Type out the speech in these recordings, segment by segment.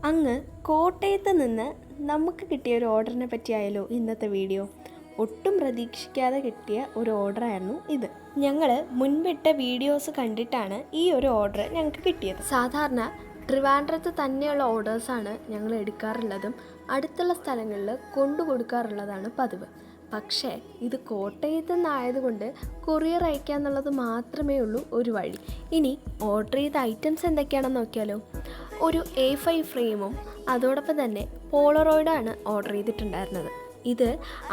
അങ്ങ് കോട്ടയത്ത് നിന്ന് നമുക്ക് കിട്ടിയ ഒരു ഓർഡറിനെ പറ്റിയായാലോ ഇന്നത്തെ വീഡിയോ. ഒട്ടും പ്രതീക്ഷിക്കാതെ കിട്ടിയ ഒരു ഓർഡറായിരുന്നു ഇത്. ഞങ്ങൾ മുൻപിട്ട വീഡിയോസ് കണ്ടിട്ടാണ് ഈ ഒരു ഓർഡർ ഞങ്ങൾക്ക് കിട്ടിയത്. സാധാരണ ട്രിവാൻഡ്രത്ത് തന്നെയുള്ള ഓർഡേഴ്സാണ് ഞങ്ങൾ എടുക്കാറുള്ളതും അടുത്തുള്ള സ്ഥലങ്ങളിൽ കൊണ്ടു കൊടുക്കാറുള്ളതാണ് പതിവ്. പക്ഷേ ഇത് കോട്ടയത്ത് നിന്നായതുകൊണ്ട് കൊറിയർ അയക്കുക എന്നുള്ളത് മാത്രമേ ഉള്ളൂ ഒരു വഴി. ഇനി ഓർഡർ ചെയ്ത ഐറ്റംസ് എന്തൊക്കെയാണെന്ന് നോക്കിയാലോ. ഒരു A5 ഫ്രെയിമും അതോടൊപ്പം തന്നെ പോളറോയിഡാണ് ഓർഡർ ചെയ്തിട്ടുണ്ടായിരുന്നത്. ഇത്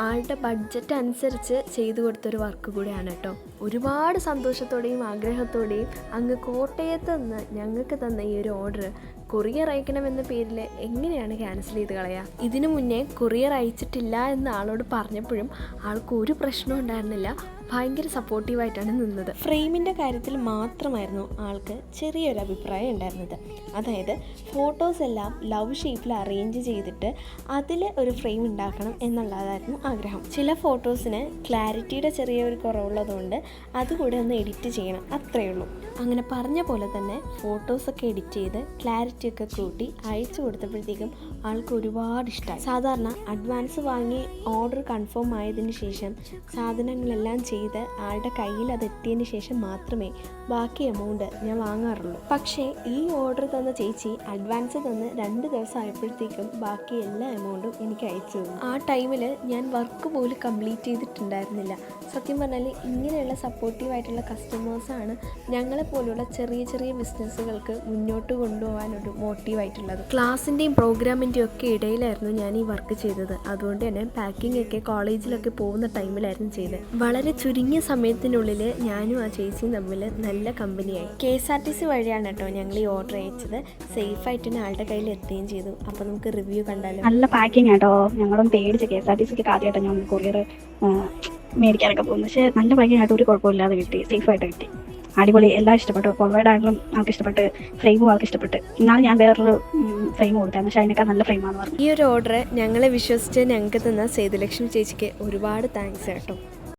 ആളുടെ ബഡ്ജറ്റ് അനുസരിച്ച് ചെയ്തു കൊടുത്തൊരു വർക്ക് കൂടിയാണ് കേട്ടോ. ഒരുപാട് സന്തോഷത്തോടെയും ആഗ്രഹത്തോടെയും അങ്ങ് കോട്ടയത്ത് നിന്ന് ഞങ്ങൾക്ക് തന്ന ഈ ഒരു ഓർഡർ കൊറിയർ അയക്കണമെന്ന പേരിൽ എങ്ങനെയാണ് ക്യാൻസൽ ചെയ്ത് കളയുക. ഇതിനു മുന്നേ കൊറിയർ അയച്ചിട്ടില്ല എന്ന് ആളോട് പറഞ്ഞപ്പോഴും ആൾക്ക് ഒരു പ്രശ്നവും ഉണ്ടായിരുന്നില്ല. ഭയങ്കര സപ്പോർട്ടീവായിട്ടാണ് നിന്നത്. ഫ്രെയിമിൻ്റെ കാര്യത്തിൽ മാത്രമായിരുന്നു ആൾക്ക് ചെറിയൊരു അഭിപ്രായം ഉണ്ടായിരുന്നത്. അതായത് ഫോട്ടോസ് എല്ലാം ലവ് ഷേപ്പിൽ അറേഞ്ച് ചെയ്തിട്ട് അതിൽ ഒരു ഫ്രെയിം ഉണ്ടാക്കണം എന്നുള്ളതായിരുന്നു ആഗ്രഹം. ചില ഫോട്ടോസിന് ക്ലാരിറ്റിയുടെ ചെറിയൊരു കുറവുള്ളതുകൊണ്ട് അതുകൂടെ ഒന്ന് എഡിറ്റ് ചെയ്യണം, അത്രയേ ഉള്ളൂ. അങ്ങനെ പറഞ്ഞ പോലെ തന്നെ ഫോട്ടോസൊക്കെ എഡിറ്റ് ചെയ്ത് ക്ലാരിറ്റിയൊക്കെ കൂട്ടി അയച്ചു കൊടുത്തപ്പോഴത്തേക്കും ആൾക്ക് ഒരുപാട് ഇഷ്ടമായി. സാധാരണ അഡ്വാൻസ് വാങ്ങി ഓർഡർ കൺഫേം ആയതിന് ശേഷം സാധനങ്ങളെല്ലാം ചെയ്ത് ആളുടെ കയ്യിൽ അത് എത്തിയതിന് ശേഷം മാത്രമേ ബാക്കി എമൗണ്ട് ഞാൻ വാങ്ങാറുള്ളൂ. പക്ഷേ ഈ ഓർഡർ തന്ന ചേച്ചി അഡ്വാൻസ് തന്ന് 2 ദിവസം ആയപ്പോഴത്തേക്കും ബാക്കി എല്ലാ എമൗണ്ടും എനിക്ക് അയച്ചു തന്നു. ആ ടൈമിൽ ഞാൻ വർക്ക് പോലും കംപ്ലീറ്റ് ചെയ്തിട്ടുണ്ടായിരുന്നില്ല. സത്യം പറഞ്ഞാൽ ഇങ്ങനെയുള്ള സപ്പോർട്ടീവായിട്ടുള്ള കസ്റ്റമേഴ്സാണ് ഞങ്ങളെപ്പോലുള്ള ചെറിയ ചെറിയ ബിസിനസ്സുകൾക്ക് മുന്നോട്ട് കൊണ്ടുപോകാനൊരു മോട്ടീവായിട്ടുള്ളത്. ക്ലാസ്സിൻ്റെയും പ്രോഗ്രാമിൻ്റെയും ഒക്കെ ഇടയിലായിരുന്നു ഞാൻ ഈ വർക്ക് ചെയ്തത്. അതുകൊണ്ട് തന്നെ പാക്കിംഗ് ഒക്കെ കോളേജിലൊക്കെ പോകുന്ന ടൈമിലായിരുന്നു ചെയ്തത്. വളരെ ചുരുങ്ങിയ സമയത്തിനുള്ളിൽ ഞാനും ആ ചേച്ചിയും തമ്മിൽ നല്ല കമ്പനിയായി. KSRTC വഴിയാണ് കേട്ടോ ഞങ്ങൾ ഈ ഓർഡർ അയച്ചത്. സേഫായിട്ട് തന്നെ ആളുടെ കയ്യിൽ എത്തുകയും ചെയ്തു. അപ്പോൾ നമുക്ക് റിവ്യൂ കണ്ടാലോ. നല്ല പാക്കിംഗ് കേട്ടോ. ഞങ്ങളും പേടിച്ച് KSRTCക്ക് ആദ്യമായിട്ടാണ് ഞാൻ കൊറിയർ മേടിക്കാനൊക്കെ പോകുന്നത്. പക്ഷേ നല്ല പാക്കിംഗ് ആയിട്ട് ഒരു കുഴപ്പമില്ലാതെ കിട്ടി, സേഫായിട്ട് കിട്ടി. അടിപൊളി, എല്ലാം ഇഷ്ടപ്പെട്ടു. പോളോയിഡാണെങ്കിലും ആൾക്ക് ഇഷ്ടപ്പെട്ട്, ഫ്രെയിമും ആൾക്ക് ഇഷ്ടപ്പെട്ട്. എന്നാലും ഞാൻ വേറൊരു ഫ്രെയിം കൊടുത്തായിരുന്നു, പക്ഷേ അതിനേക്കാൾ നല്ല ഫ്രെയിമാണെന്ന് പറഞ്ഞു. ഈ ഒരു ഓർഡർ ഞങ്ങളെ വിശ്വസിച്ച് ഞങ്ങൾക്ക് തന്ന സേതുലക്ഷ്മി ചേച്ചിക്ക് ഒരുപാട് താങ്ക്സ് കേട്ടോ.